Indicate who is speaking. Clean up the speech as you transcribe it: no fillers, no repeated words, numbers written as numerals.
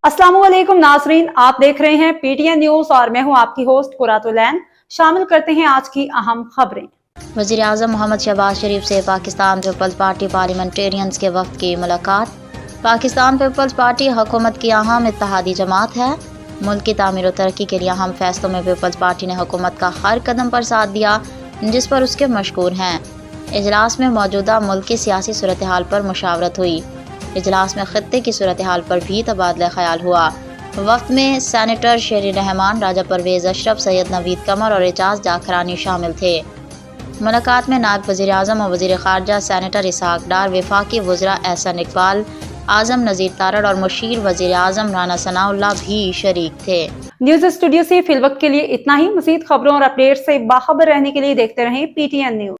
Speaker 1: अस्सलाम वालेकुम नाजरीन, आप देख रहे हैं पीटीएन न्यूज और मैं हूं आपकी होस्ट कुरातुलैन। शामिल करते हैं आज की अहम खबरें।
Speaker 2: वज़ीर आज़म मोहम्मद शहबाज शरीफ से पाकिस्तान पीपल्स पार्टी पार्लियामेंटेरियंस के वफ़द की मुलाकात। पाकिस्तान पीपल्स पार्टी हुकूमत की अहम इत्तेहादी जमात है। मुल्क की तामीर और तरक्की के लिए अहम फैसलों में पीपल्स पार्टी ने हुकूमत का हर कदम पर साथ दिया जिस पर उसके मशकूर हैं। इजलास में मौजूदा मुल्क की सियासी सूरत हाल पर मुशावरत हुई। इजलास में खत्ते की सूरत हाल पर भी तबादला ख्याल हुआ। वफ़द में सेनेटर शेर रहमान, राजा परवेज़ अशरफ, सैयद नवीद कमर और एजाज जाखरानी शामिल थे। मुलाकात में नायब वज़ीर आज़म और वज़ीर ख़ारजा सेनेटर इसहाक डार, वफाकी वज़रा एहसन इकबाल, आज़म नज़ीर तारड़ और मुशीर वज़ीर आज़म राना सनाउल्लाह भी शरीक थे।
Speaker 1: न्यूज स्टूडियो से फिलवक्त के लिए इतना ही। मज़ीद खबरों और अपडेट से बाखबर रहने के लिए देखते रहें पीटीएन न्यूज।